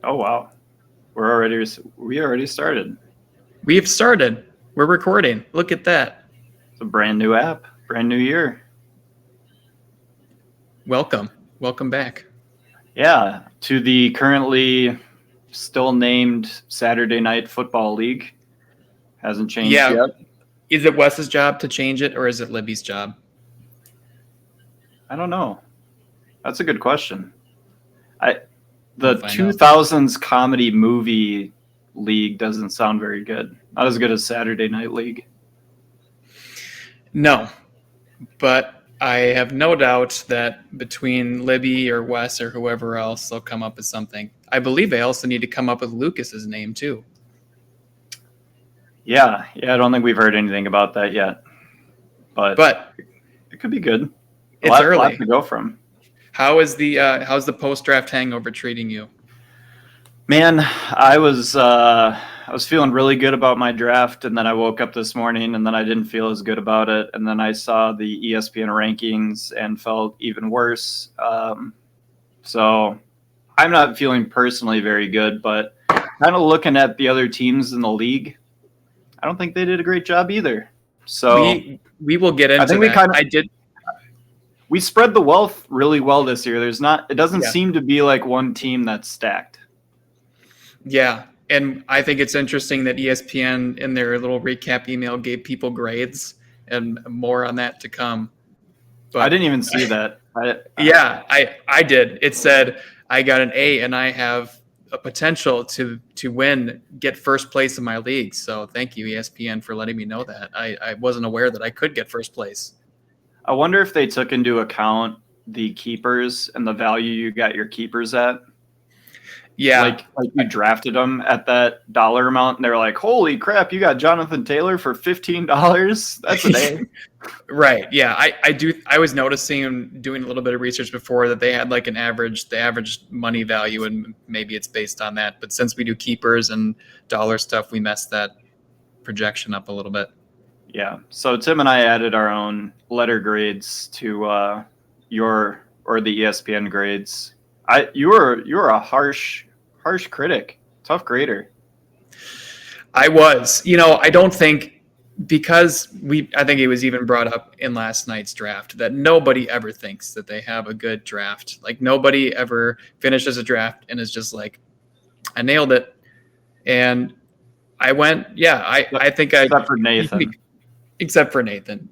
Oh wow, we already started. We've started. We're recording. Look at that. It's a brand new app, brand new year. Welcome. Welcome back. Yeah, to the currently still named Saturday Night Football League. Hasn't changed yet. Is it Wes's job to change it, or is it Libby's job? I don't know. That's a good question. The We'll find out. 2000s comedy movie league doesn't sound very good. Not as good as Saturday Night League. No, but I have no doubt that between Libby or Wes or whoever else, they'll come up with something. I believe they also need to come up with Lucas's name too. Yeah, I don't think we've heard anything about that yet. But it could be good. It's early. Lot to go from. How's the post-draft hangover treating you? Man, I was feeling really good about my draft, and then I woke up this morning, and then I didn't feel as good about it, and then I saw the ESPN rankings and felt even worse. So I'm not feeling personally very good, but kind of looking at the other teams in the league, I don't think they did a great job either. So we will get into that. We spread the wealth really well this year. It doesn't seem to be like one team that's stacked. Yeah. And I think it's interesting that ESPN in their little recap email gave people grades, and more on that to come. But I didn't even see that. I did. It said I got an A and I have a potential to get first place in my league. So thank you, ESPN, for letting me know that. I wasn't aware that I could get first place. I wonder if they took into account the keepers and the value you got your keepers at. Yeah. Like you drafted them at that dollar amount, and they were like, holy crap, you got Jonathan Taylor for $15? That's an A. Right. Yeah. I was noticing, doing a little bit of research before, that they had like the average money value, and maybe it's based on that. But since we do keepers and dollar stuff, we messed that projection up a little bit. Yeah. So Tim and I added our own letter grades to the ESPN grades. You were a harsh critic, tough grader. I was. I don't think, because I think it was even brought up in last night's draft that nobody ever thinks that they have a good draft. Like, nobody ever finishes a draft and is just like, I nailed it. And I went, I think except for Nathan. Except for Nathan.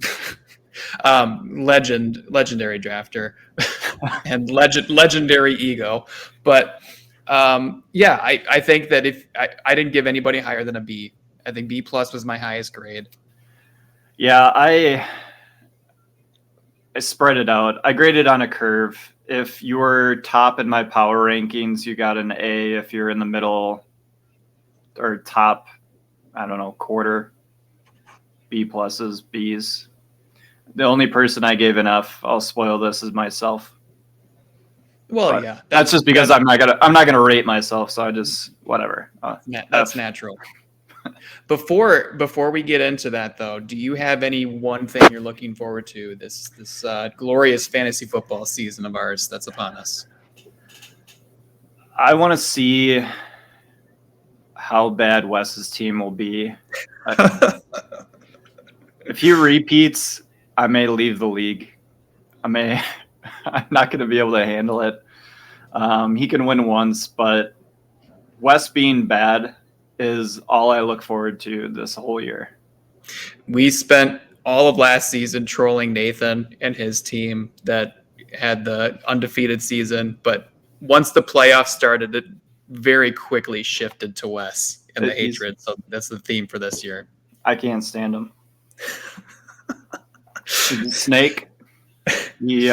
Legendary drafter and legendary ego. But I think that if I didn't give anybody higher than a B. I think B+ was my highest grade. Yeah, I spread it out. I graded on a curve. If you were top in my power rankings, you got an A. If you're in the middle or top, I don't know, quarter, B+, Bs. The only person I gave an F, I'll spoil this, is myself. Well, but yeah, that's just because I'm not gonna rate myself. So I just whatever. That's natural. Before we get into that, though, do you have any one thing you're looking forward to this glorious fantasy football season of ours that's upon us? I want to see how bad Wes's team will be. If he repeats, I may leave the league. I'm not going to be able to handle it. He can win once, but Wes being bad is all I look forward to this whole year. We spent all of last season trolling Nathan and his team that had the undefeated season, but once the playoffs started, it very quickly shifted to Wes and the hatred. So that's the theme for this year. I can't stand him. He's a snake. He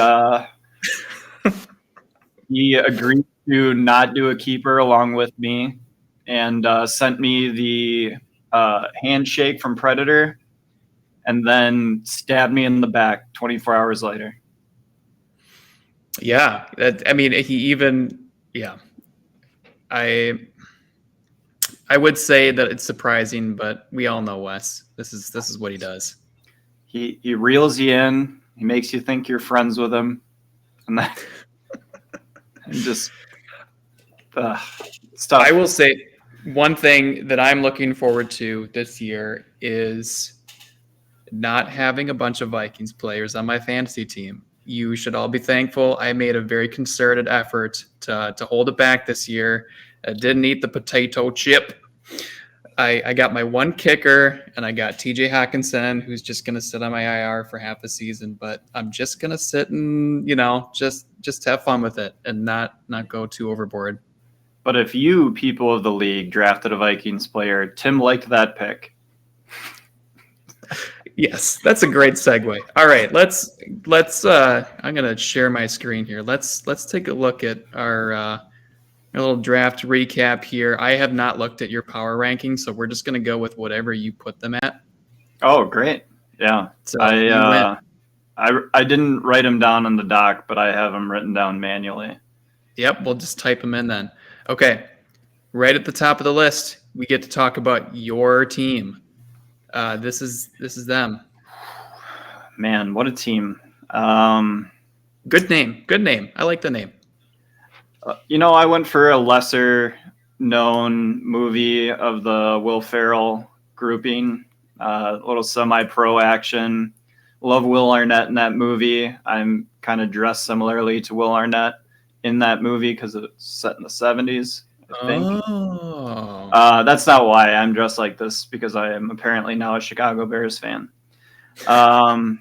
agreed to not do a keeper along with me, and sent me the handshake from Predator, and then stabbed me in the back 24 hours later. Yeah, I would say that it's surprising, but we all know Wes. This is what he does. He reels you in. He makes you think you're friends with him, and that, and just It's tough. I will say one thing that I'm looking forward to this year is not having a bunch of Vikings players on my fantasy team. You should all be thankful. I made a very concerted effort to hold it back this year. I didn't eat the potato chip. I got my one kicker, and I got TJ Hawkinson, who's just going to sit on my IR for half a season. But I'm just going to sit and just have fun with it and not go too overboard. But if you, people of the league, drafted a Vikings player, Tim liked that pick. Yes, that's a great segue. All right, let's I'm going to share my screen here. Let's take a look at our little draft recap here. I have not looked at your power rankings, so we're just going to go with whatever you put them at. Oh, great. Yeah. So I didn't write them down on the doc, but I have them written down manually. Yep, we'll just type them in then. Okay, right at the top of the list, we get to talk about your team. This is them. Man, what a team. Good name. I like the name. I went for a lesser known movie of the Will Ferrell grouping, a little semi-pro action. Love Will Arnett in that movie. I'm kind of dressed similarly to Will Arnett in that movie because it's set in the 70s, I think. Oh. That's not why I'm dressed like this, because I am apparently now a Chicago Bears fan. I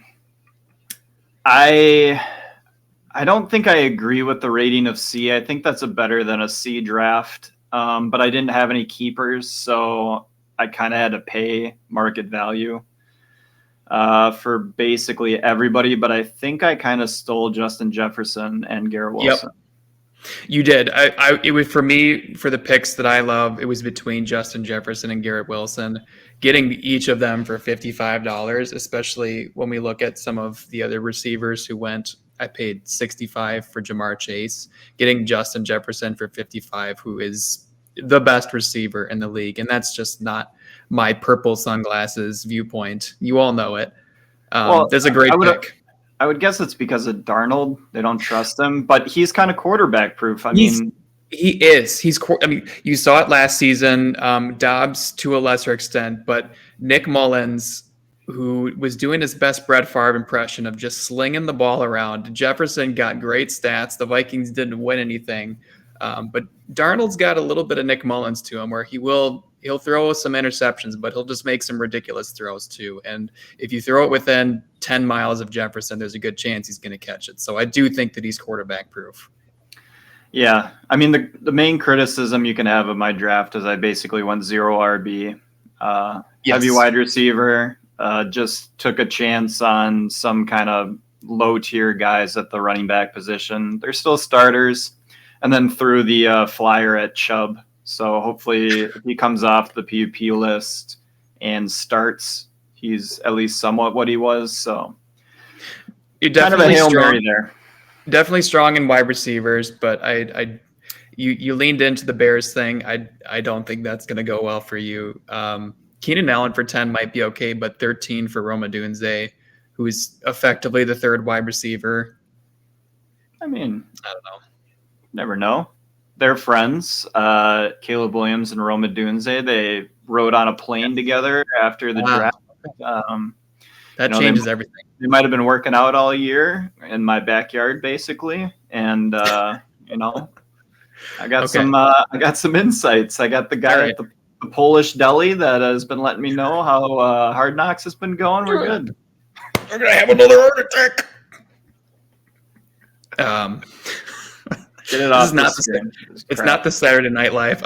don't think I agree with the rating of C. I think that's a better than a C draft. But I didn't have any keepers, so I kind of had to pay market value for basically everybody. But I think I kind of stole Justin Jefferson and Garrett Wilson. Yep. You did. It was, for me, for the picks that I love, it was between Justin Jefferson and Garrett Wilson. Getting each of them for $55, especially when we look at some of the other receivers who went. I paid $65 for Jamar Chase. Getting Justin Jefferson for $55, who is the best receiver in the league, and that's just not my purple sunglasses viewpoint. You all know it. That's a great pick. I would guess it's because of Darnold. They don't trust him, but he's kind of quarterback proof. He is. You saw it last season. Dobbs to a lesser extent, but Nick Mullins, who was doing his best Brett Favre impression of just slinging the ball around. Jefferson got great stats. The Vikings didn't win anything, but Darnold's got a little bit of Nick Mullins to him, where he'll throw some interceptions, but he'll just make some ridiculous throws too. And if you throw it within 10 miles of Jefferson, there's a good chance he's going to catch it. So I do think that he's quarterback proof. Yeah. I mean, the main criticism you can have of my draft is I basically went 0 RB, heavy wide receiver, just took a chance on some kind of low tier guys at the running back position. They're still starters, and then threw the flyer at Chubb. So hopefully if he comes off the PUP list and starts, he's at least somewhat what he was. So you're definitely kind of a Hail Mary there. Definitely strong in wide receivers, but you leaned into the Bears thing. I don't think that's going to go well for you. Keenan Allen for 10 might be okay, but 13 for Roma Dunze, who's effectively the third wide receiver. I mean, I don't know. Never know. They're friends. Caleb Williams and Roma Dunze, they rode on a plane together after the draft. That changes everything. They might have been working out all year in my backyard, basically. And, I got some insights. I got the guy at the Polish deli that has been letting me know how Hard Knocks has been going. We're good. We're going to have another heart attack. Get it off. It's not the Saturday Night Live.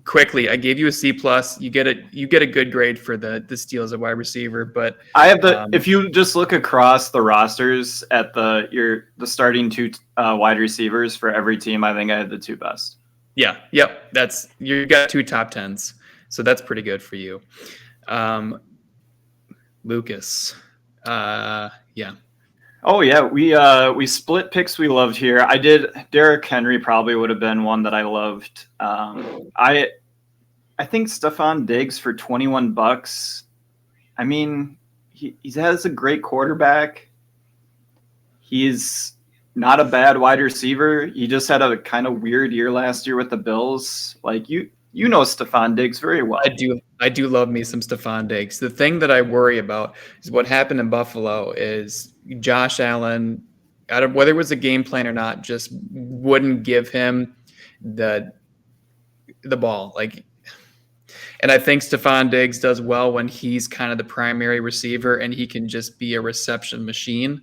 Quickly, I gave you a C+. You get a good grade for the steals at wide receiver, but I have if you just look across the rosters at the starting two wide receivers for every team, I think I had the two best. Yeah. Yep. You got two top 10s, so that's pretty good for you. Lucas. Yeah. Oh yeah, we split picks we loved here. I did. Derrick Henry probably would have been one that I loved. I think Stephon Diggs for $21. I mean, he has a great quarterback. He's not a bad wide receiver. He just had a kind of weird year last year with the Bills. Like you know Stephon Diggs very well. I do love me some Stephon Diggs. The thing that I worry about is what happened in Buffalo is Josh Allen, out of whether it was a game plan or not, just wouldn't give him the ball. Like, and I think Stephon Diggs does well when he's kind of the primary receiver and he can just be a reception machine.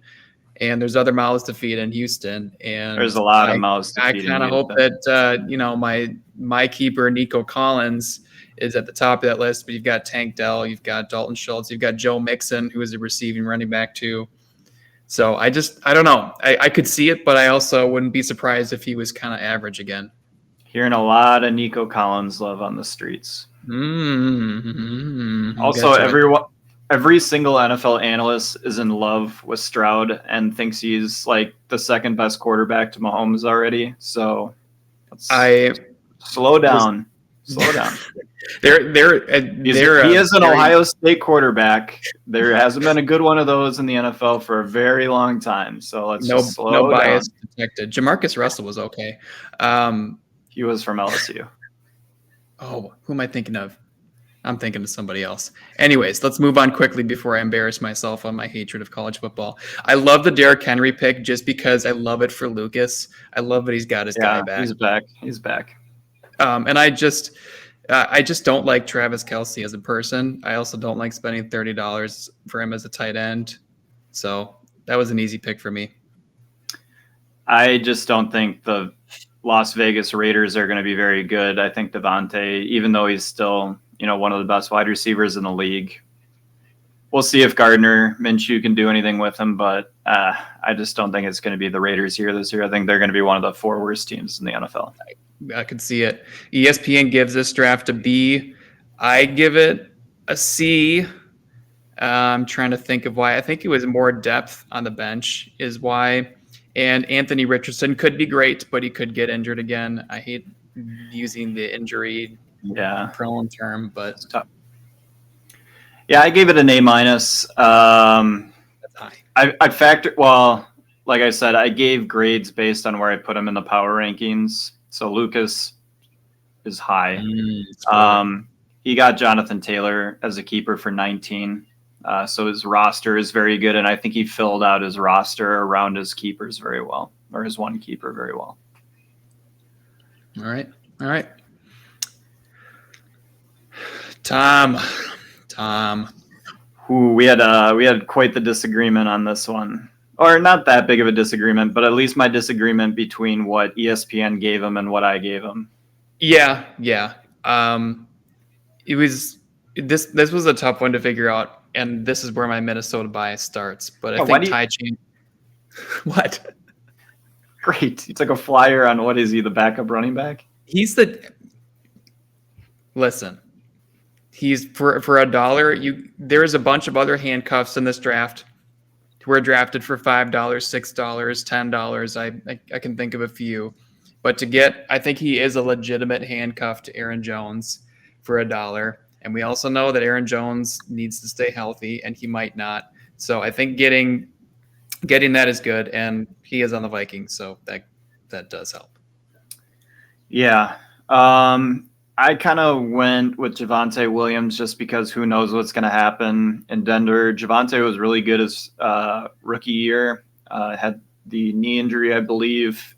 And there's other mouths to feed in Houston. There's And a lot of mouths to I feed in kind of hope Houston. that my keeper Nico Collins is at the top of that list. But you've got Tank Dell, you've got Dalton Schultz, you've got Joe Mixon, who is a receiving running back too. So I don't know. I could see it, but I also wouldn't be surprised if he was kind of average again. Hearing a lot of Nico Collins love on the streets. Also, every single NFL analyst is in love with Stroud and thinks he's like the second best quarterback to Mahomes already. So slow down. Slow down. He is an Ohio State quarterback. There hasn't been a good one of those in the NFL for a very long time. So let's just slow down. No bias detected. Jamarcus Russell was okay. He was from LSU. Oh, who am I thinking of? I'm thinking of somebody else. Anyways, let's move on quickly before I embarrass myself on my hatred of college football. I love the Derrick Henry pick just because I love it for Lucas. I love that he's got his guy back. He's back. And I just don't like Travis Kelce as a person. I also don't like spending $30 for him as a tight end. So that was an easy pick for me. I just don't think the Las Vegas Raiders are going to be very good. I think Devontae, even though he's still, one of the best wide receivers in the league, we'll see if Gardner Minshew can do anything with him, but I just don't think it's going to be the Raiders here this year. I think they're going to be one of the 4 worst teams in the NFL. I could see it. ESPN gives this draft a B. I give it a C. I'm trying to think of why. I think it was more depth on the bench is why. And Anthony Richardson could be great, but he could get injured again. I hate using the injury prone term, but it's tough. Yeah, I gave it an A-. That's high. I factored, like I said, I gave grades based on where I put him in the power rankings. So Lucas is high. He got Jonathan Taylor as a keeper for 19. So his roster is very good, and I think he filled out his roster around his keepers very well, or his one keeper very well. All right. Tom. Ooh, we had quite the disagreement on this one. Or not that big of a disagreement, but at least my disagreement between what ESPN gave him and what I gave him. Yeah. It was this was a tough one to figure out, and this is where my Minnesota bias starts. But I think Ty Chain. What? Great. He took a flyer on what is he, the backup running back? Listen. He's for $1. There's a bunch of other handcuffs in this draft. Were drafted for $5, $6, $10. I can think of a few, but I think he is a legitimate handcuff to Aaron Jones for $1. And we also know that Aaron Jones needs to stay healthy, and he might not. So I think getting that is good, and he is on the Vikings, so that does help. Yeah. I kind of went with Javonte Williams just because who knows what's going to happen in Denver. Javonte was really good his rookie year. Had the knee injury, I believe.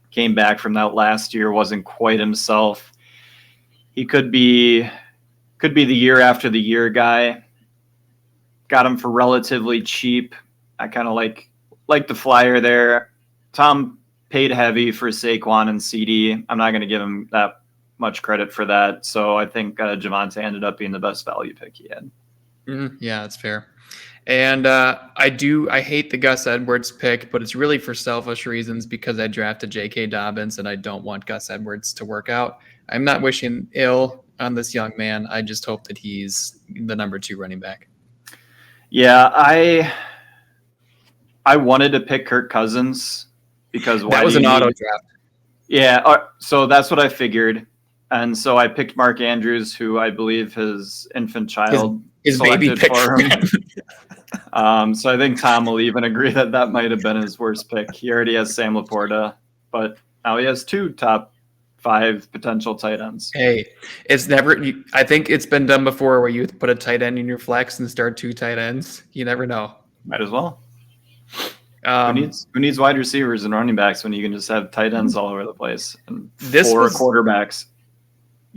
Came back from that last year, wasn't quite himself. He could be the year after the year guy. Got him for relatively cheap. I kind of like the flyer there. Tom paid heavy for Saquon and CD. I'm not going to give him that much credit for that. So I think Javonte ended up being the best value pick he had. Yeah, that's fair. And I hate the Gus Edwards pick, but it's really for selfish reasons because I drafted J.K. Dobbins and I don't want Gus Edwards to work out. I'm not wishing ill on this young man. I just hope that he's the number 2 running back. Yeah, I wanted to pick Kirk Cousins because that was an auto draft. Yeah, so that's what I figured. And so I picked Mark Andrews, who I believe his infant child His baby selected picked for for him. So I think Tom will even agree that that might have been his worst pick. He already has Sam Laporta, but now he has 2 top 5 potential tight ends. Hey, it's never. I think it's been done before where you put a tight end in your flex and start 2 tight ends. You never know. Might as well. Um, Who needs wide receivers and running backs when you can just have tight ends all over the place and This 4 was- quarterbacks?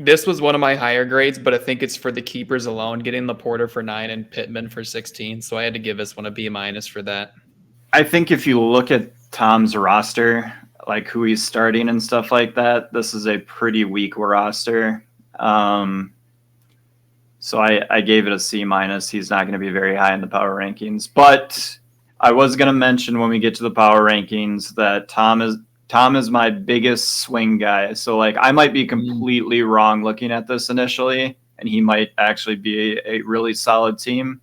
This was one of my higher grades, but I think it's for the keepers alone. Getting Laporta for 9 and Pittman for 16, so I had to give this one a B- for that. I think if you look at Tom's roster, like who he's starting and stuff like that, this is a pretty weak roster. So I gave it a C-. He's not going to be very high in the power rankings. But I was going to mention when we get to the power rankings that Tom is my biggest swing guy. So like I might be completely wrong looking at this initially, and he might actually be a really solid team.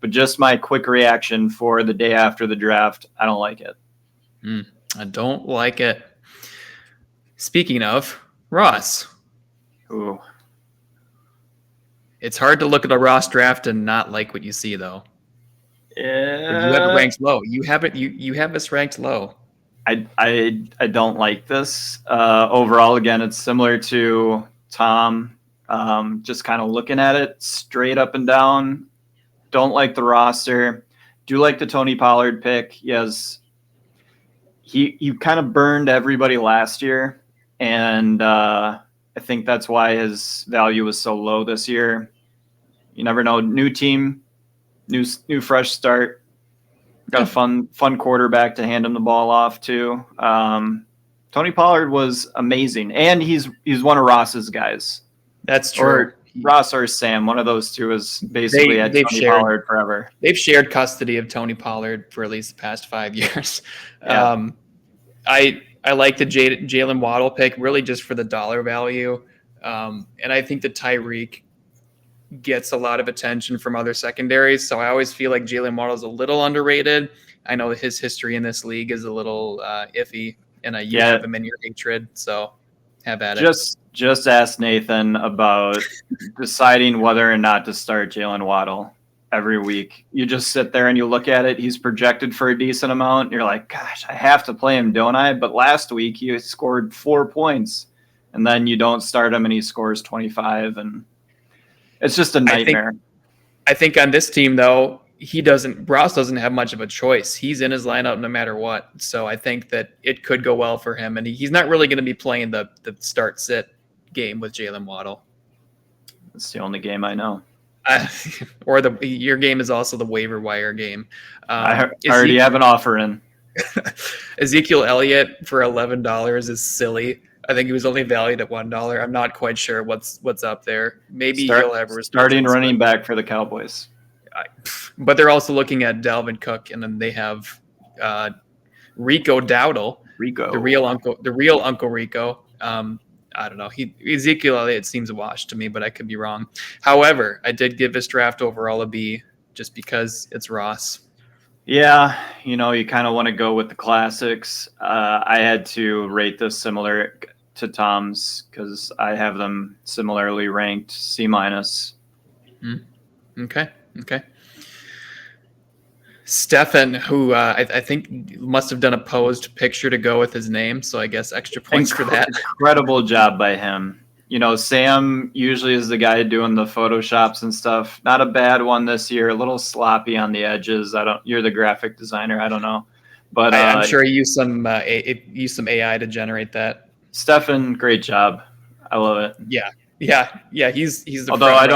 But just my quick reaction for the day after the draft, I don't like it. I don't like it. Speaking of, Ross. Ooh. It's hard to look at a Ross draft and not like what you see, though. Yeah. You have it ranked low. You have it. You have this ranked low. I don't like this. Overall, again, it's similar to Tom. Just kind of looking at it straight up and down. Don't like the roster. Do like the Tony Pollard pick. Yes, he kind of burned everybody last year, and I think that's why his value was so low this year. You never know. New team, new fresh start. Got a fun quarterback to hand him the ball off to. Tony Pollard was amazing, and he's one of Ross's guys. That's true. Or Ross or Sam, one of those two is basically had Tony Pollard forever. They've shared custody of Tony Pollard for at least the past 5 years. Yeah. I like the Jalen Waddle pick really just for the dollar value, and I think that Tyreek gets a lot of attention from other secondaries. So I always feel like Jalen Waddle is a little underrated. I know that his history in this league is a little iffy, and you have him in your hatred. So have at it. Just ask Nathan about deciding whether or not to start Jalen Waddle every week. You just sit there and you look at it. He's projected for a decent amount. You're like, gosh, I have to play him, don't I? But last week he scored 4 points, and then you don't start him and he scores 25, and it's just a nightmare. I think on this team though, Ross doesn't have much of a choice. He's in his lineup no matter what. So I think that it could go well for him, and he's not really going to be playing the start sit game with Jalen Waddle. It's the only game I know. Or your game is also the waiver wire game. I already have an offer in. Ezekiel Elliott for $11 is silly. I think he was only valued at $1. I'm not quite sure what's up there. Maybe he'll have a starting running back for the Cowboys. But they're also looking at Dalvin Cook, and then they have Rico Dowdle, the real Uncle Rico. I don't know. Ezekiel Elliott seems a wash to me, but I could be wrong. However, I did give this draft overall a B just because it's Ross. Yeah, you kind of want to go with the classics. I had to rate this similar to Tom's because I have them similarly ranked C-. Okay. Stefan, who I think must have done a posed picture to go with his name, so I guess extra points for that. Incredible job by him. Sam usually is the guy doing the Photoshops and stuff. Not a bad one this year. A little sloppy on the edges. You're the graphic designer. I don't know, but I'm sure he used some AI to generate that. Stefan, great job. I love it. Yeah. He's the. Although I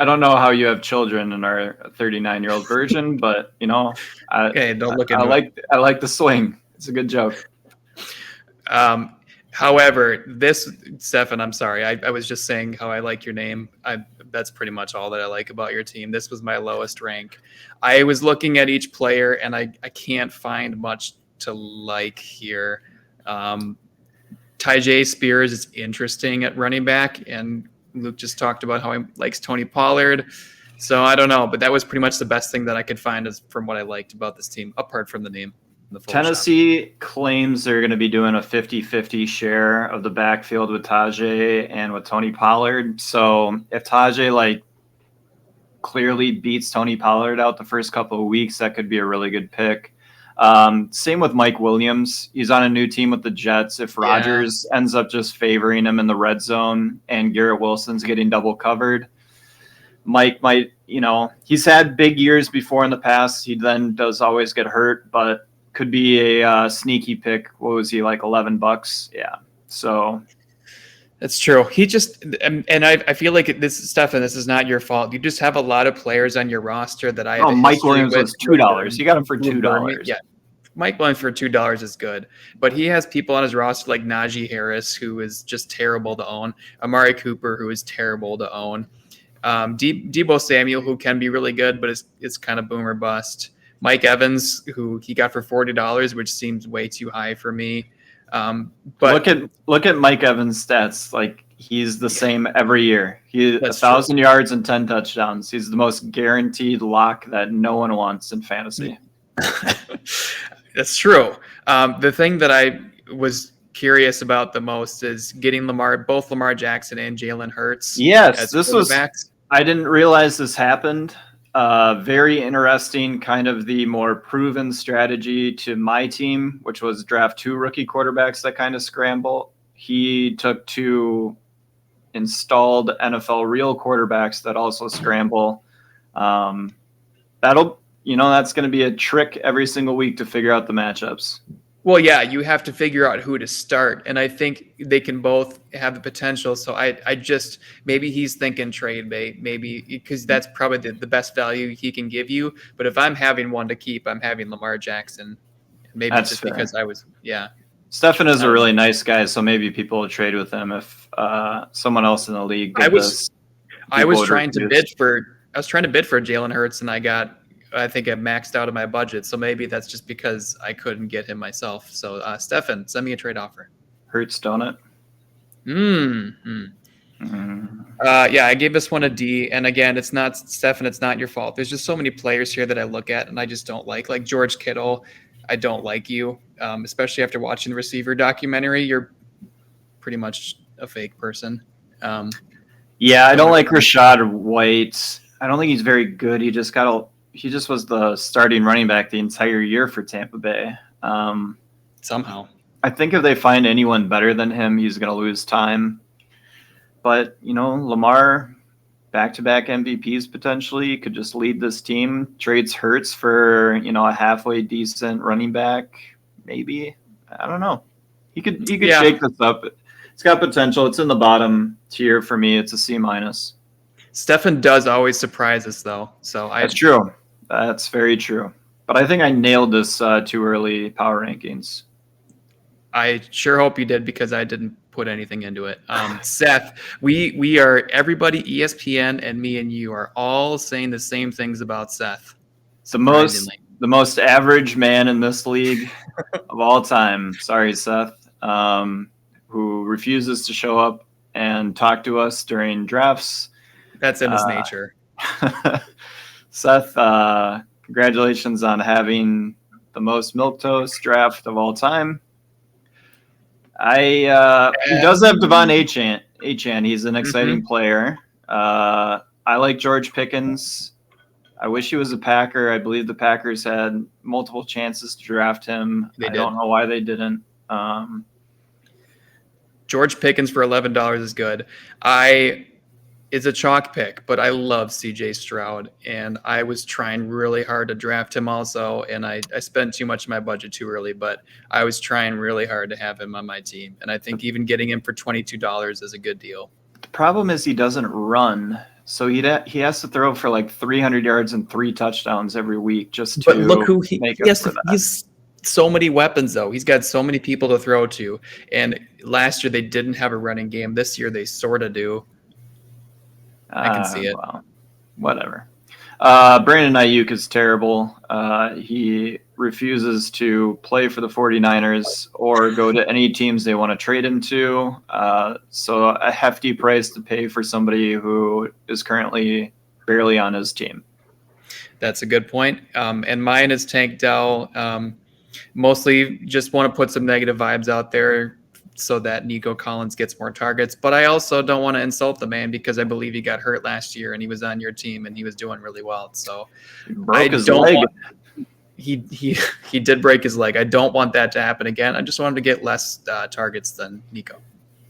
don't know how you have children and are a 39-year-old virgin, but don't look into it. I like the swing. It's a good joke. However, Stefan, I'm sorry. I was just saying how I like your name. That's pretty much all that I like about your team. This was my lowest rank. I was looking at each player, and I can't find much to like here. Tyjae Spears is interesting at running back, and Luke just talked about how he likes Tony Pollard. So I don't know, but that was pretty much the best thing that I could find from what I liked about this team, apart from the name. the Photoshop. Tennessee claims they're going to be doing a 50-50 share of the backfield with Tajay and with Tony Pollard. So if Tajay like clearly beats Tony Pollard out the first couple of weeks, that could be a really good pick. Same with Mike Williams. He's on a new team with the Jets. If Rodgers ends up just favoring him in the red zone and Garrett Wilson's getting double covered, Mike might, he's had big years before in the past. He then does always get hurt, but could be a sneaky pick. What was he, like $11? Yeah. So that's true. He just, and I feel like Stefan, this is not your fault. You just have a lot of players on your roster that I have. Oh, Mike Williams was $2. You got him for $2. Yeah. Mike Williams for $2 is good, but he has people on his roster like Najee Harris, who is just terrible to own. Amari Cooper, who is terrible to own. Deebo Samuel, who can be really good, but it's kind of boom or bust. Mike Evans, who he got for $40, which seems way too high for me. But look at Mike Evans' stats. Like he's the same every year. He 1,000 yards and 10 touchdowns. He's the most guaranteed lock that no one wants in fantasy. That's true. The thing that I was curious about the most is getting both Lamar Jackson and Jalen Hurts. Yes, I didn't realize this happened. Very interesting, kind of the more proven strategy to my team, which was draft 2 rookie quarterbacks that kind of scramble. He took 2 installed NFL real quarterbacks that also scramble. That's going to be a trick every single week to figure out the matchups. Well, yeah, you have to figure out who to start, and I think they can both have the potential. So I just maybe he's thinking trade bait, maybe because that's probably the best value he can give you. But if I'm having one to keep, I'm having Lamar Jackson. Maybe that's just fair. Because Stefan is a really nice guy, so maybe people will trade with him if someone else in the league. I was trying to bid for Jalen Hurts, and I think I maxed out of my budget, so maybe that's just because I couldn't get him myself. So, Stefan, send me a trade offer. Hurts, don't it? Yeah, I gave this one a D. And again, it's not, Stefan, it's not your fault. There's just so many players here that I look at and I just don't like. Like George Kittle, I don't like you, especially after watching the receiver documentary. You're pretty much a fake person. Yeah, I don't like Rashad White. I don't think he's very good. He just was the starting running back the entire year for Tampa Bay. Somehow. I think if they find anyone better than him, he's going to lose time. But, Lamar, back-to-back MVPs potentially, could just lead this team. Trades Hurts for, a halfway decent running back, maybe. I don't know. He could shake this up. It's got potential. It's in the bottom tier for me. It's a C-. Stefan does always surprise us, though. That's true. That's very true. But I think I nailed this too early power rankings. I sure hope you did because I didn't put anything into it. Seth, we are everybody, ESPN and me and you are all saying the same things about Seth. The most average man in this league of all time. Sorry, Seth, who refuses to show up and talk to us during drafts. That's in his nature. Seth, congratulations on having the most milquetoast draft of all time. He does have Devon Achane. He's an exciting player. I like George Pickens. I wish he was a Packer. I believe the Packers had multiple chances to draft him. I don't know why they didn't. George Pickens for $11 is good. It's a chalk pick, but I love CJ Stroud, and I was trying really hard to draft him also, and I spent too much of my budget too early, but I was trying really hard to have him on my team, and I think even getting him for $22 is a good deal. The problem is he doesn't run, so he has to throw for like 300 yards and 3 touchdowns every week just to look who make up for that. He's so many weapons, though. He's got so many people to throw to, and last year they didn't have a running game. This year they sort of do. I can see it. Well, whatever. Brandon Ayuk is terrible. He refuses to play for the 49ers or go to any teams they want to trade him to. So a hefty price to pay for somebody who is currently barely on his team. That's a good point. And mine is Tank Dell. Mostly just want to put some negative vibes out there so that Nico Collins gets more targets. But I also don't want to insult the man because I believe he got hurt last year and he was on your team and he was doing really well. So He broke his leg. He did break his leg. I don't want that to happen again. I just want him to get less targets than Nico.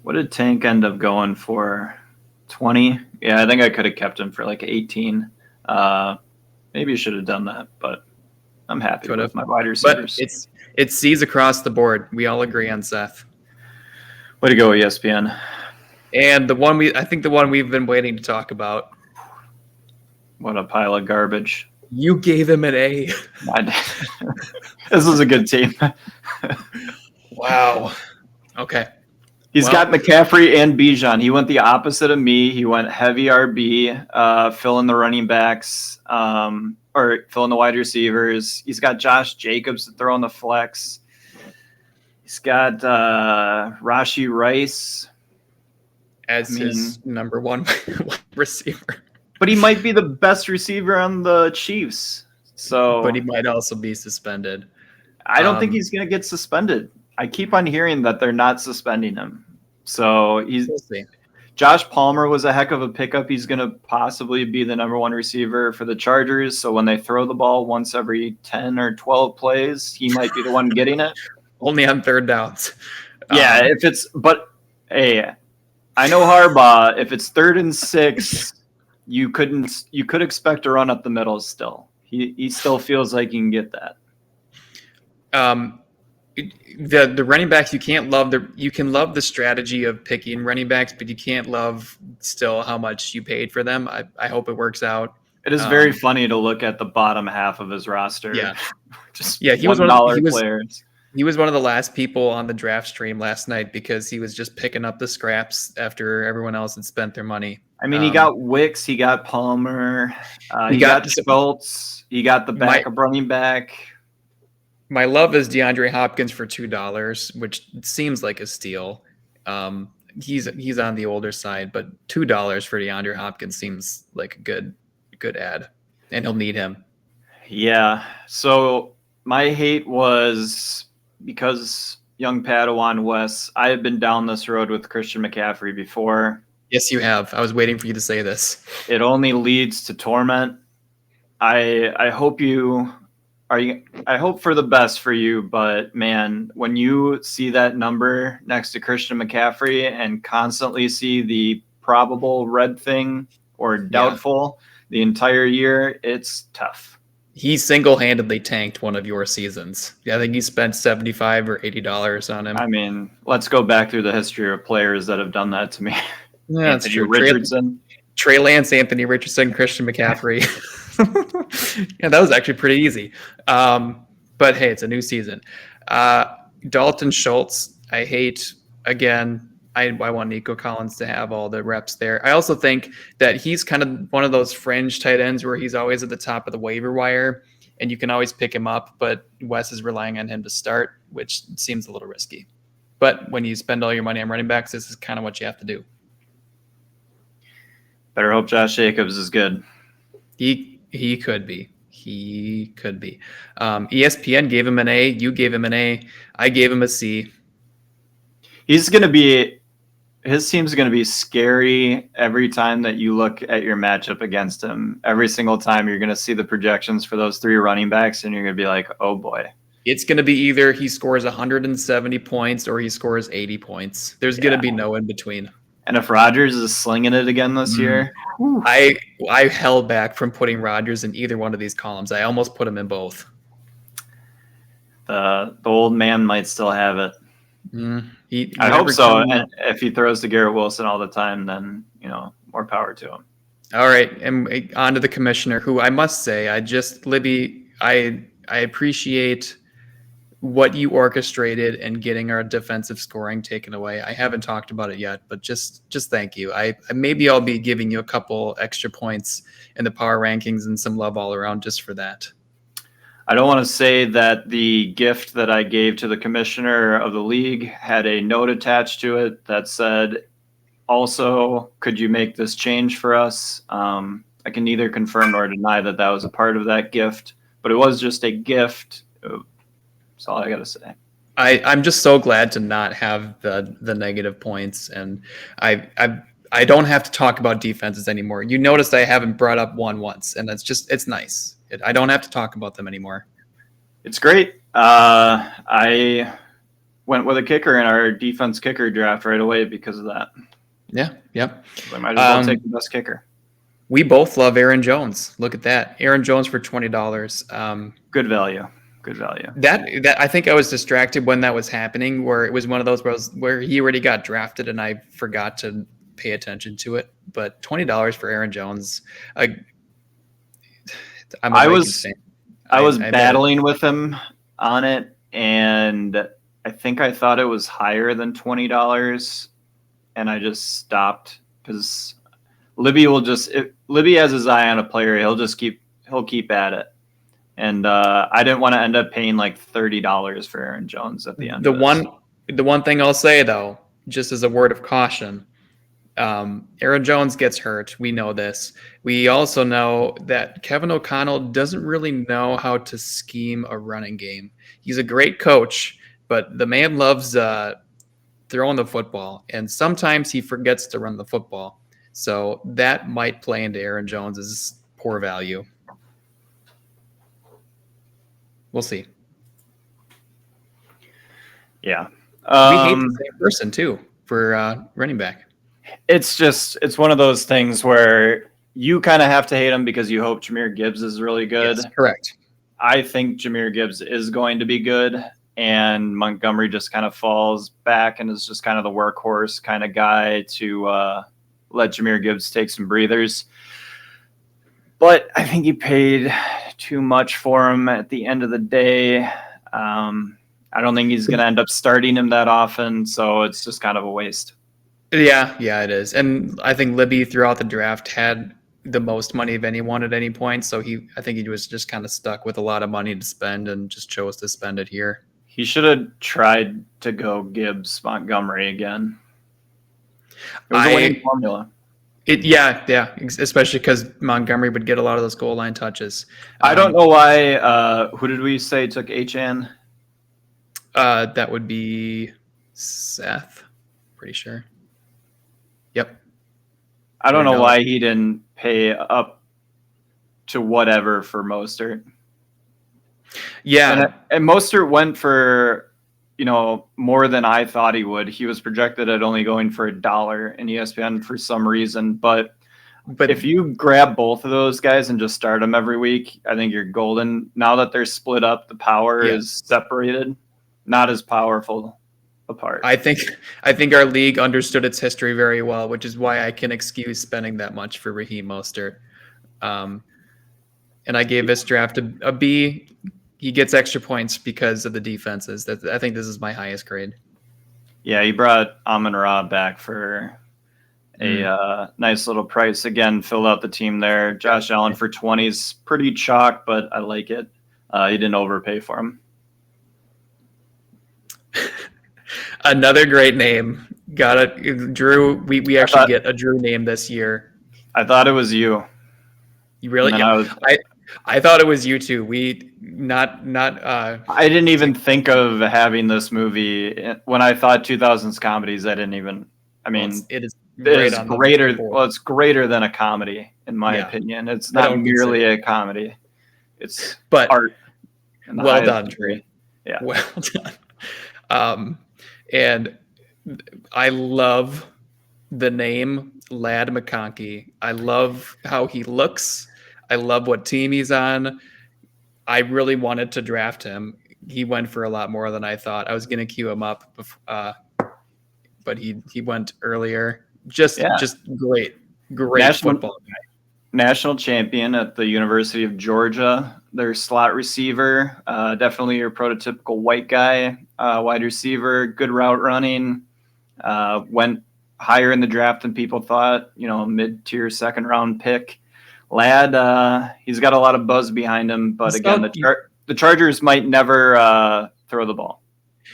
What did Tank end up going for? 20? Yeah, I think I could have kept him for like 18. Maybe you should have done that, but I'm happy with my wide receivers. But it's C's across the board. We all agree on Seth. Way to go, ESPN. And the one we've been waiting to talk about. What a pile of garbage. You gave him an A. This is a good team. Wow. Okay. He's got McCaffrey and Bijan. He went the opposite of me. He went heavy RB, filling the running backs, or filling the wide receivers. He's got Josh Jacobs to throw on the flex. He's got Rashee Rice as his number one receiver. But he might be the best receiver on the Chiefs. But he might also be suspended. I don't think he's going to get suspended. I keep on hearing that they're not suspending him. So we'll see. Josh Palmer was a heck of a pickup. He's going to possibly be the number one receiver for the Chargers. So when they throw the ball once every 10 or 12 plays, he might be the one getting it. Only on third downs. Yeah, hey, I know Harbaugh. If it's 3rd and 6, you could expect a run up the middle still. He still feels like he can get that. The running backs, you can love the strategy of picking running backs, but you can't love still how much you paid for them. I hope it works out. It is very funny to look at the bottom half of his roster. Yeah, he was $1 players. He was one of the last people on the draft stream last night because he was just picking up the scraps after everyone else had spent their money. I mean, he got Wicks, he got Palmer, he got Schultz, he got the backup running back. My love is DeAndre Hopkins for $2, which seems like a steal. He's on the older side, but $2 for DeAndre Hopkins seems like a good ad, and he'll need him. Yeah. So my hate was because young Padawan Wes. I have been down this road with Christian McCaffrey before. Yes, you have. I was waiting for you to say this. It only leads to torment. I hope I hope for the best for you, but man, when you see that number next to Christian McCaffrey and constantly see the probable red thing or doubtful the entire year, it's tough. He single-handedly tanked one of your seasons. Yeah, I think he spent $75 or $80 on him. I mean, let's go back through the history of players that have done that to me. Yeah, that's true. Richardson. Trey Lance, Anthony Richardson, Christian McCaffrey. Yeah, that was actually pretty easy. But hey, it's a new season. Dalton Schultz, I hate. Again, I want Nico Collins to have all the reps there. I also think that he's kind of one of those fringe tight ends where he's always at the top of the waiver wire, and you can always pick him up, but Wes is relying on him to start, which seems a little risky. But when you spend all your money on running backs, this is kind of what you have to do. Better hope Josh Jacobs is good. He could be. He could be. ESPN gave him an A. You gave him an A. I gave him a C. His team's going to be scary every time that you look at your matchup against him. Every single time you're going to see the projections for those 3 running backs, and you're going to be like, oh boy. It's going to be either he scores 170 points or he scores 80 points. There's going to be no in between. And if Rodgers is slinging it again this year, I held back from putting Rodgers in either one of these columns. I almost put him in both. The old man might still have it. I hope so. And if he throws to Garrett Wilson all the time, then more power to him. All right, and on to the commissioner, who I must say, Libby, I appreciate what you orchestrated and getting our defensive scoring taken away. I haven't talked about it yet, but just thank you. Maybe I'll be giving you a couple extra points in the power rankings and some love all around just for that. I don't want to say that the gift that I gave to the commissioner of the league had a note attached to it that said, also, could you make this change for us? I can neither confirm nor deny that was a part of that gift, but it was just a gift. That's all I got to say. I'm just so glad to not have the negative points, and I don't have to talk about defenses anymore. You noticed I haven't brought up one once, and it's nice. I don't have to talk about them anymore. It's great. I went with a kicker in our defense kicker draft right away because of that. Yeah, yep. So I might as well take the best kicker. We both love Aaron Jones. Look at that, Aaron Jones for $20. Good value. Good value. That I think I was distracted when that was happening, where it was one of those where he already got drafted and I forgot to pay attention to it. But $20 for Aaron Jones, I was battling with him on it, and I think I thought it was higher than $20, and I just stopped because Libby will just if Libby has his eye on a player, he'll keep at it. And I didn't want to end up paying like $30 for Aaron Jones at the end. The one thing I'll say though, just as a word of caution, Aaron Jones gets hurt. We know this. We also know that Kevin O'Connell doesn't really know how to scheme a running game. He's a great coach, but the man loves throwing the football, and sometimes he forgets to run the football. So that might play into Aaron Jones's poor value. We'll see. Yeah. We hate the same person too for running back. It's one of those things where you kind of have to hate him because you hope Jahmyr Gibbs is really good. Yes, correct. I think Jahmyr Gibbs is going to be good, and Montgomery just kind of falls back and is just kind of the workhorse kind of guy to let Jahmyr Gibbs take some breathers. But I think he paid too much for him at the end of the day. I don't think he's going to end up starting him that often, so it's just kind of a waste. Yeah, it is. And I think Libby throughout the draft had the most money of anyone at any point, so I think he was just kind of stuck with a lot of money to spend and just chose to spend it here. He should have tried to go Gibbs Montgomery again. It was a winning formula. Yeah, especially because Montgomery would get a lot of those goal line touches. I don't know why. Who did we say took HN? That would be Seth. Pretty sure. Yep. I don't know why he didn't pay up to whatever for Mostert. Yeah, and Mostert went for more than I thought he would. He was projected at only going for $1 in ESPN for some reason. But if you grab both of those guys and just start them every week, I think you're golden. Now that they're split up, the power is separated, not as powerful apart. I think our league understood its history very well, which is why I can excuse spending that much for Raheem Mostert. And I gave this draft a B. He gets extra points because of the defenses. I think this is my highest grade. Yeah, he brought Amon-Ra back for a nice little price. Again, filled out the team there. Josh Allen for 20 is pretty chalk, but I like it. He didn't overpay for him. Another great name. Got it, Drew. We actually get a Drew name this year. I thought it was you. You really? Yeah. I thought it was you too. I didn't even think of having this movie when I thought 2000s comedies. I didn't even. I mean, it is greater. Well, it's greater than a comedy in my opinion. It's not merely a comedy. It's art. Well done, Drew. Yeah. Well done. And I love the name Lad McConkey. I love how he looks. I love what team he's on. I really wanted to draft him. He went for a lot more than I thought. I was going to queue him up, but he went earlier. Just great football guy. National champion at the University of Georgia. Their slot receiver, definitely your prototypical white guy, wide receiver, good route running. Went higher in the draft than people thought. Mid-tier second round pick. Lad, he's got a lot of buzz behind him, but again, the Chargers might never throw the ball.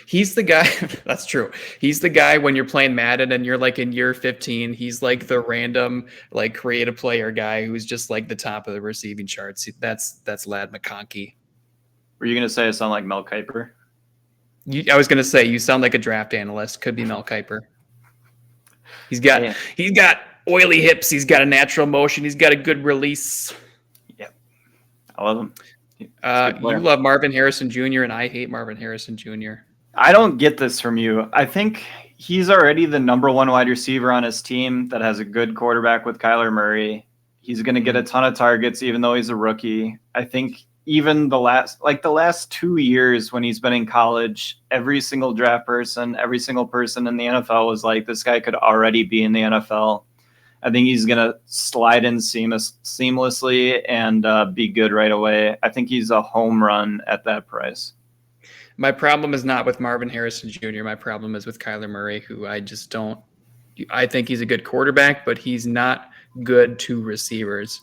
He's the guy. That's true. He's the guy when you're playing Madden and you're like in year 15. He's like the random like creative player guy who's just like the top of the receiving charts. That's Lad McConkey. Were you gonna say I sound like Mel Kiper? I was going to say, you sound like a draft analyst. Could be Mel Kiper. He's got Hey, oily hips. He's got a natural motion. He's got a good release. yep, I love him. He's a good You player. love Marvin Harrison Jr. and I hate Marvin Harrison Jr. I don't get this from you. I think he's already the number one wide receiver on his team that has a good quarterback with Kyler Murray. He's going to get a ton of targets, even though he's a rookie. I think even the last 2 years when he's been in college, every single draft person, every single person in the NFL was like, this guy could already be in the NFL. I think he's going to slide in seamlessly and be good right away. I think he's a home run at that price. My problem is not with Marvin Harrison Jr. My problem is with Kyler Murray, who I just don't. I think he's a good quarterback, but he's not good to receivers.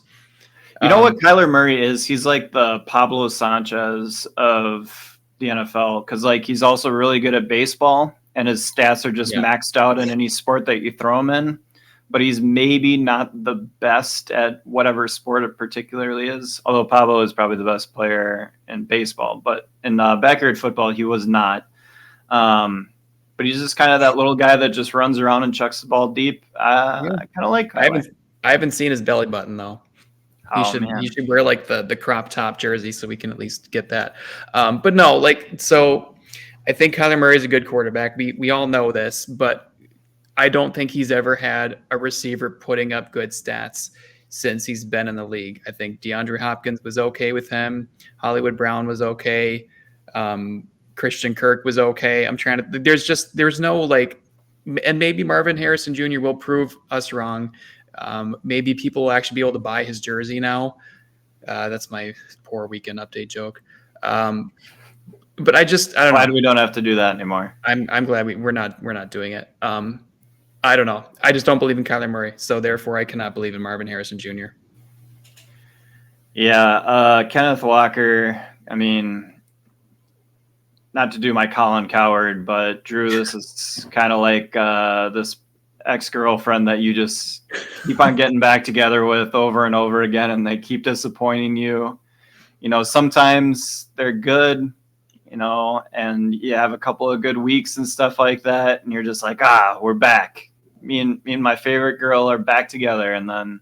You know what Kyler Murray is? He's like the Pablo Sanchez of the NFL because like he's also really good at baseball and his stats are just maxed out in any sport that you throw him in. But he's maybe not the best at whatever sport it particularly is. Although Pablo is probably the best player in baseball, but in backyard football he was not. But he's just kind of that little guy that just runs around and chucks the ball deep. I kind of like Kyler. I haven't seen his belly button though. He should wear like the crop top jersey so we can at least get that. But no, like, so I think Kyler Murray is a good quarterback. We all know this, but I don't think he's ever had a receiver putting up good stats since he's been in the league. I think DeAndre Hopkins was okay with him. Hollywood Brown was okay. Christian Kirk was okay. There's no like, and maybe Marvin Harrison Jr. will prove us wrong. Maybe people will actually be able to buy his jersey now. That's my poor weekend update joke. But I don't know. Glad we don't have to do that anymore. I'm glad we're not doing it. I don't know. I just don't believe in Kyler Murray, so therefore I cannot believe in Marvin Harrison Jr. Yeah, Kenneth Walker. I mean, not to do my Colin Coward, but Drew, this is kind of like this ex-girlfriend that you just keep on getting back together with over and over again, and they keep disappointing you. You know, sometimes they're good, you know, and you have a couple of good weeks and stuff like that, and you're just like, we're back. Me and my favorite girl are back together, and then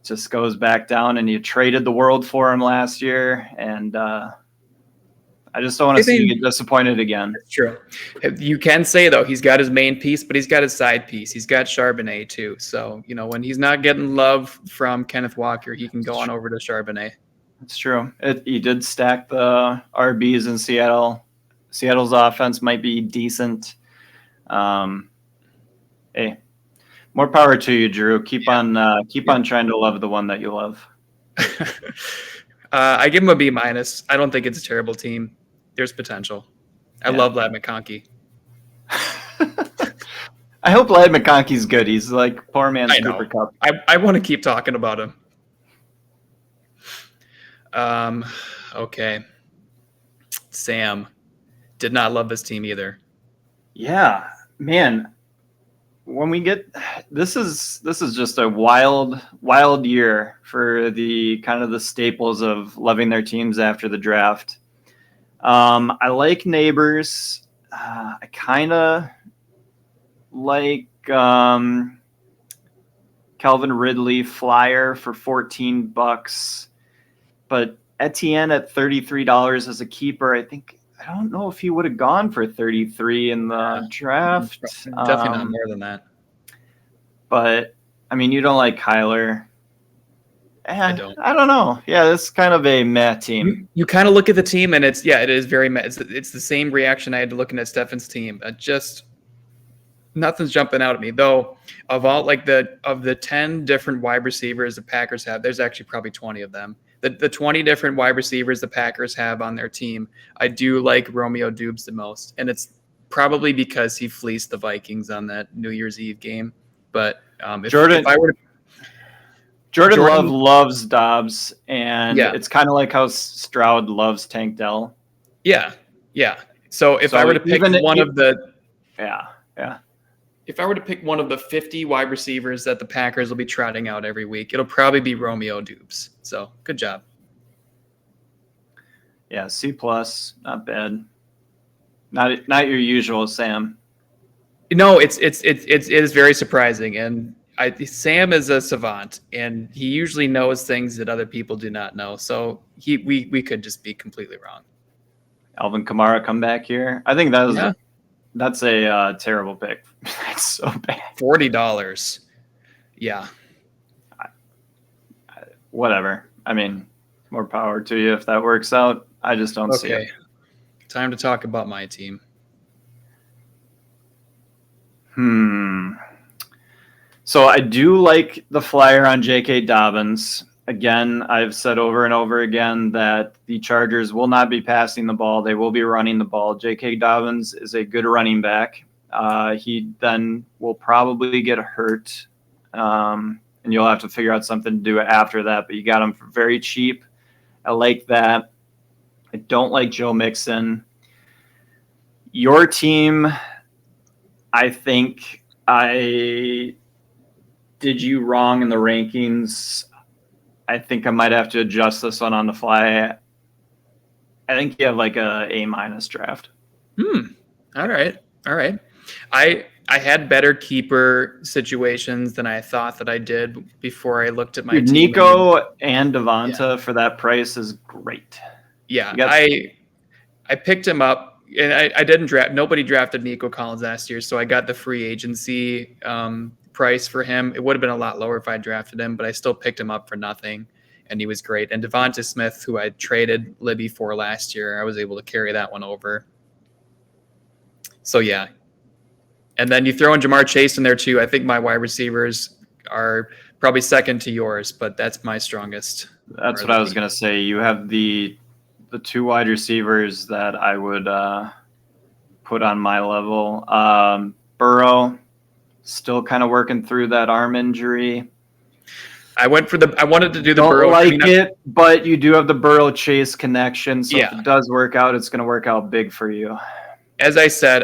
it just goes back down, and you traded the world for him last year, and I just don't want to see you get disappointed again. That's true. You can say, though, he's got his main piece, but he's got his side piece. He's got Charbonnet, too. So, you know, when he's not getting love from Kenneth Walker, he can go on over to Charbonnet. That's true. He did stack the RBs in Seattle. Seattle's offense might be decent. Hey, more power to you, Drew. Keep on trying to love the one that you love. I give him a B-. I don't think it's a terrible team. There's potential. I love Ladd McConkey. I hope Ladd McConkey's good. He's like poor man's Cooper Kupp. I want to keep talking about him. Okay. Sam did not love this team either. Yeah, man. When we get this is just a wild year for the kind of the staples of loving their teams after the draft. I like Neighbors. I kind of like Calvin Ridley flyer for $14, but Etienne at $33 as a keeper. I don't know if he would have gone for 33 in the draft. Definitely not more than that. But I mean, you don't like Kyler. I don't. I don't know. Yeah, it's kind of a meh team. You kind of look at the team, and it is very meh. It's the same reaction I had to looking at Stefan's team. Just nothing's jumping out at me. Though of the 10 different wide receivers the Packers have, there's actually probably 20 of them. The 20 different wide receivers the Packers have on their team, I do like Romeo Doubs the most. And it's probably because he fleeced the Vikings on that New Year's Eve game. But Jordan Love loves Dobbs, and it's kind of like how Stroud loves Tank Dell. Yeah. So if I were to pick if I were to pick one of the 50 wide receivers that the Packers will be trotting out every week, it'll probably be Romeo Doubs. So good job. Yeah, C+, not bad. Not your usual Sam. No, it is very surprising, and Sam is a savant, and he usually knows things that other people do not know. So we could just be completely wrong. Alvin Kamara come back here. I think Yeah, that's a terrible pick. That's so bad. $40. Yeah. Whatever. I mean, more power to you if that works out. I just don't see it. Okay. Time to talk about my team. So I do like the flyer on J.K. Dobbins. Again, I've said over and over again that the Chargers will not be passing the ball. They will be running the ball. J.K. Dobbins is a good running back. He then will probably get hurt, and you'll have to figure out something to do after that. But you got him for very cheap. I like that. I don't like Joe Mixon. Your team, I think I did you wrong in the rankings. I think I might have to adjust this one on the fly. I think you have like a A- draft. All right. I had better keeper situations than I thought that I did before I looked at my Dude, team. Nico and Devonta for that price is great. Yeah, I picked him up, and I didn't draft. Nobody drafted Nico Collins last year, so I got the free agency price for him. It would have been a lot lower if I drafted him, but I still picked him up for nothing, and he was great. And Devonta Smith, who I traded Libby for last year, I was able to carry that one over. So yeah, and then you throw in Jamar Chase in there too. I think my wide receivers are probably second to yours, but that's my strongest. That's what I was going to say. You have the two wide receivers that I would put on my level. Burrow, still kind of working through that arm injury. I wanted to do the Don't Burrow. like it, but you do have the Burrow Chase connection. So Yeah. if it does work out, it's going to work out big for you. As I said,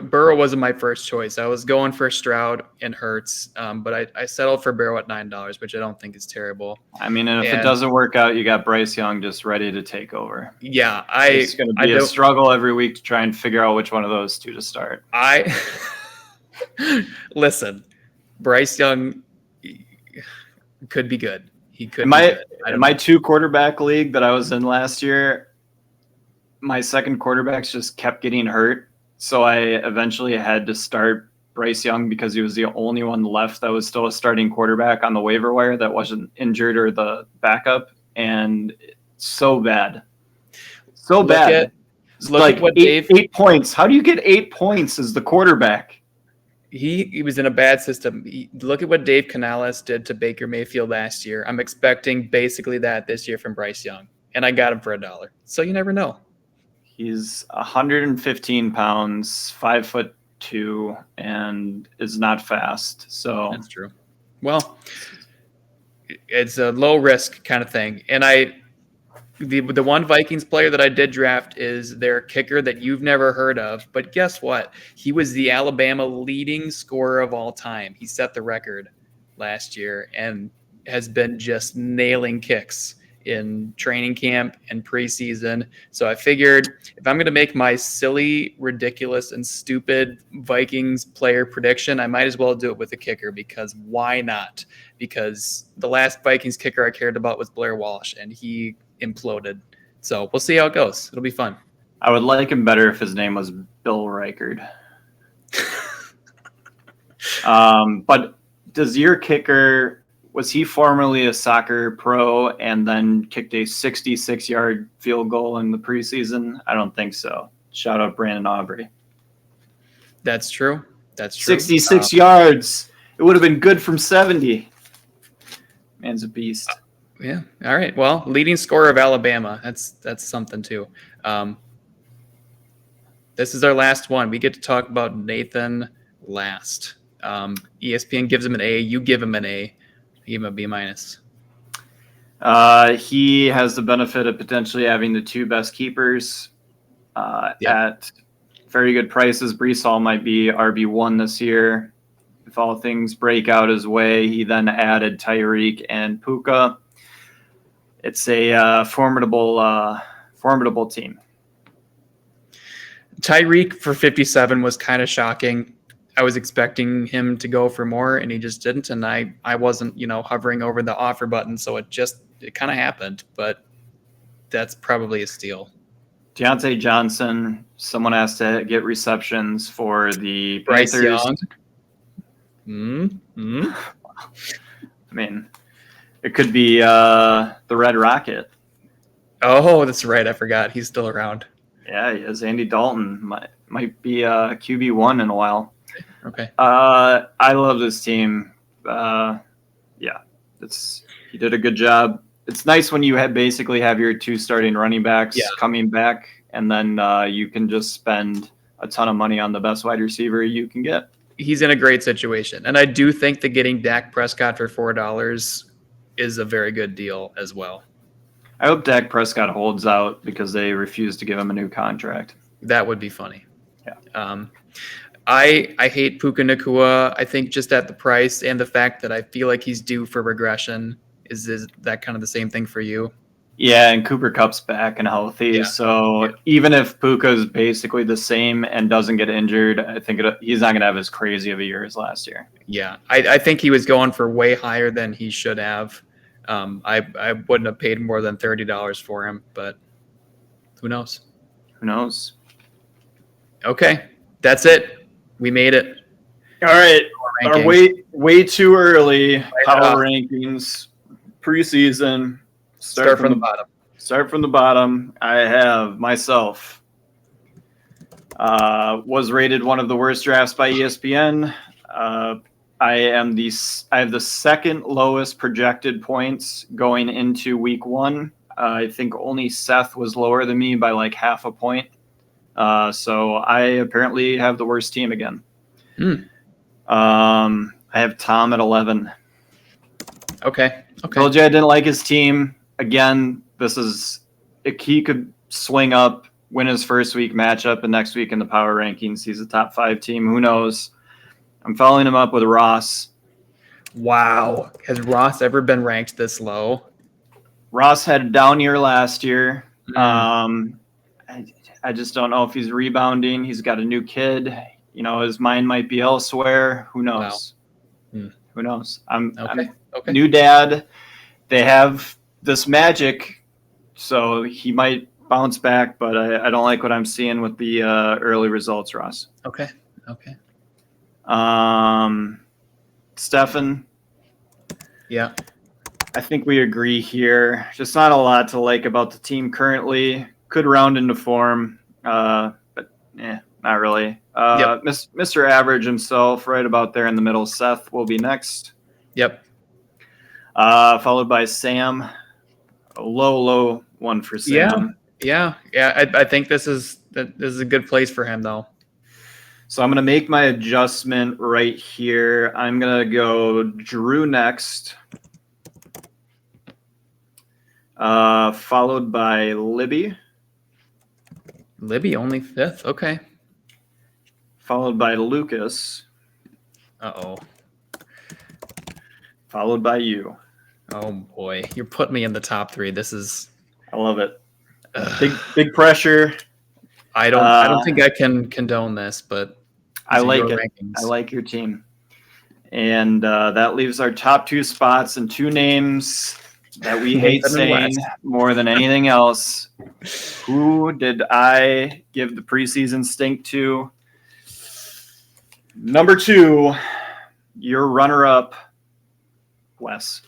Burrow wasn't my first choice. I was going for Stroud and Hurts, but I settled for Burrow at $9, which I don't think is terrible. I mean, and if it doesn't work out, you got Bryce Young just ready to take over. Yeah, it's going to be a struggle every week to try and figure out which one of those two to start. Listen, Bryce Young could be good. He could. In my 2 quarterback league that I was in last year, my second quarterbacks just kept getting hurt. So I eventually had to start Bryce Young because he was the only one left that was still a starting quarterback on the waiver wire that wasn't injured or the backup. And so bad. So bad. Look at what Dave. 8 points. How do you get 8 points as the quarterback? He was in a bad system. Look at what Dave Canales did to Baker Mayfield last year. I'm expecting basically that this year from Bryce Young. And I got him for $1. So you never know. He's 115 pounds, 5'2", and is not fast. So that's true. Well, it's a low risk kind of thing. And the one Vikings player that I did draft is their kicker that you've never heard of. But guess what? He was the Alabama leading scorer of all time. He set the record last year and has been just nailing kicks in training camp and preseason. So I figured if I'm going to make my silly, ridiculous, and stupid Vikings player prediction, I might as well do it with a kicker, because why not? Because the last Vikings kicker I cared about was Blair Walsh, and he imploded. So we'll see how it goes. It'll be fun. I would like him better if his name was Bill Reichard. But does your kicker... Was he formerly a soccer pro and then kicked a 66-yard field goal in the preseason? I don't think so. Shout out Brandon Aubrey. That's true. 66 yards. It would have been good from 70. Man's a beast. Yeah. All right. Well, leading scorer of Alabama. That's something too. This is our last one. We get to talk about Nathan last. ESPN gives him an A. You give him an A. Give him a B-. He has the benefit of potentially having the 2 best keepers at very good prices. Breece Hall might be RB1 this year. If all things break out his way, he then added Tyreek and Puka. It's a formidable team. Tyreek for 57 was kind of shocking. I was expecting him to go for more, and he just didn't. And I wasn't, hovering over the offer button, so it kind of happened. But that's probably a steal. Deontay Johnson, someone has to get receptions for the Bryce Panthers. Young. I mean, it could be the Red Rocket. Oh, that's right. I forgot. He's still around. Yeah, he is. Andy Dalton might be QB1 in a while. Okay. I love this team. He did a good job. It's nice when you basically have your two starting running backs coming back, and then you can just spend a ton of money on the best wide receiver you can get. He's in a great situation, and I do think that getting Dak Prescott for $4 is a very good deal as well. I hope Dak Prescott holds out because they refuse to give him a new contract. That would be funny. Yeah. I hate Puka Nacua. I think just at the price and the fact that I feel like he's due for regression. Is that kind of the same thing for you? Yeah, and Cooper Kupp's back and healthy. So even if Puka's basically the same and doesn't get injured, I think he's not going to have as crazy of a year as last year. Yeah, I think he was going for way higher than he should have. I wouldn't have paid more than $30 for him, but who knows? Who knows? Okay, that's it. We made it. All right. Our way too early power rankings. Preseason. Start from the bottom. Start from the bottom. I have myself was rated one of the worst drafts by ESPN. I have the second lowest projected points going into week 1. I think only Seth was lower than me by like half a point. So I apparently have the worst team again. I have Tom at 11. Okay. Told you I didn't like his team. Again, he could swing up, win his first week matchup, and next week in the power rankings, he's a top 5 team. Who knows? I'm following him up with Ross. Wow. Has Ross ever been ranked this low? Ross had a down year last year. I just don't know if he's rebounding. He's got a new kid. His mind might be elsewhere. Who knows? Wow. Who knows? I'm new dad. They have this magic, so he might bounce back, but I don't like what I'm seeing with the early results, Ross. Okay. Stefan. Yeah. I think we agree here. Just not a lot to like about the team currently. Could round into form, but not really. Mr. Average himself, right about there in the middle. Seth will be next. Yep. Followed by Sam. A low one for Sam. Yeah. I think this is a good place for him, though. So I'm going to make my adjustment right here. I'm going to go Drew next. Followed by Libby. Libby only 5th. Okay. Followed by Lucas. Uh-oh. Followed by you. Oh boy, you're putting me in the top 3. I love it. Big pressure. I don't think I can condone this, but I like it. Rankings. I like your team. And that leaves our top 2 spots and 2 names that we hate saying more than anything else. Who did I give the preseason stink to? Number 2, your runner-up, Wes.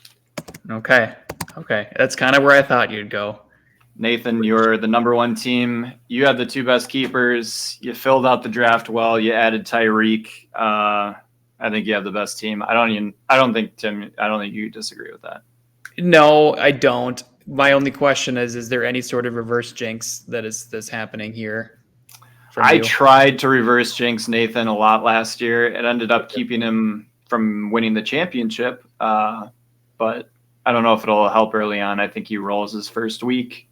Okay. That's kind of where I thought you'd go. Nathan, you're the number 1 team. You have the 2 best keepers. You filled out the draft well. You added Tyreek. I think you have the best team. I don't think you disagree with that. No, I don't. My only question is there any sort of reverse jinx that's happening here? I tried to reverse jinx Nathan a lot last year. It ended up keeping him from winning the championship. But I don't know if it'll help early on. I think he rolls his first week.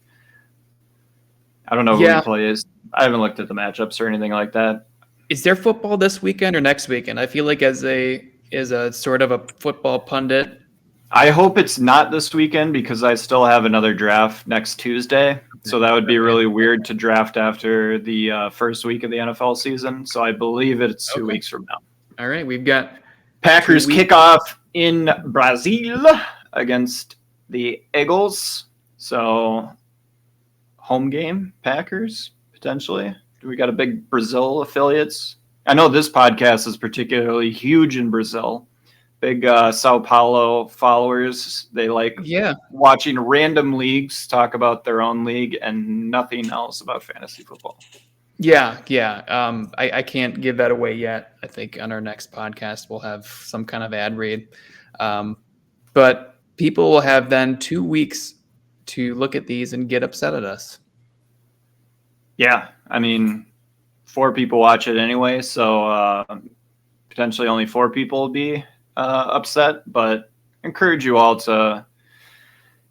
I don't know who he plays. I haven't looked at the matchups or anything like that. Is there football this weekend or next weekend? I feel like as a sort of a football pundit. I hope it's not this weekend because I still have another draft next Tuesday. So that would be really weird to draft after the first week of the NFL season. So I believe it's 2 weeks from now. All right, we've got Packers kick off in Brazil against the Eagles. So home game, Packers, potentially. We got a big Brazil affiliates. I know this podcast is particularly huge in Brazil. Big Sao Paulo followers. They like watching random leagues talk about their own league and nothing else about fantasy football. Yeah. I can't give that away yet. I think on our next podcast we'll have some kind of ad read. But people will have then 2 weeks to look at these and get upset at us. Yeah, I mean, 4 people watch it anyway, so potentially only 4 people will be upset. But encourage you all to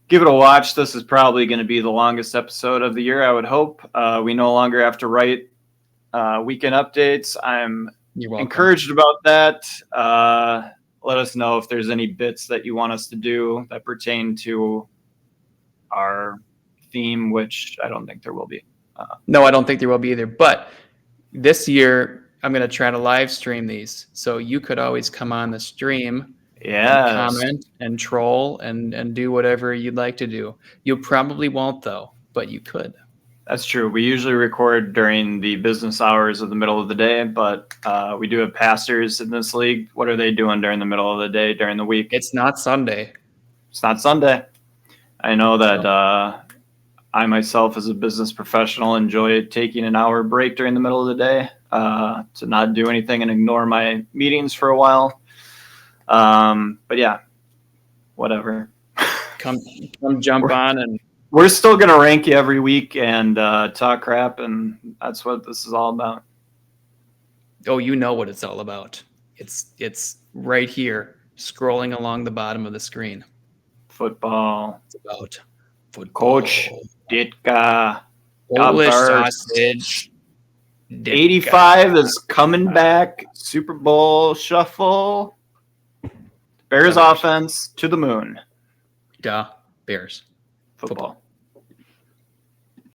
give it a watch. This is probably going to be the longest episode of the year, I would hope. We no longer have to write weekend updates. I'm encouraged about that. Let us know if there's any bits that you want us to do that pertain to our theme, which I don't think there will be. No, I don't think there will be either. But this year, I'm going to try to live stream these. So you could always come on the stream and comment and troll and do whatever you'd like to do. You probably won't, though, but you could. That's true. We usually record during the business hours of the middle of the day, but we do have pastors in this league. What are they doing during the middle of the day, during the week? It's not Sunday. It's not Sunday. I know that I myself, as a business professional, enjoy taking an hour break during the middle of the day to not do anything and ignore my meetings for a while. But yeah, whatever. Come jump on, and we're still going to rank you every week and talk crap, and that's what this is all about. Oh, you know what it's all about. It's right here, scrolling along the bottom of the screen. Football. It's about football. Coach Ditka. Polish sausage. Ditka. 85 is coming back. Super Bowl shuffle. Bears offense to the moon. Duh. Bears. Football.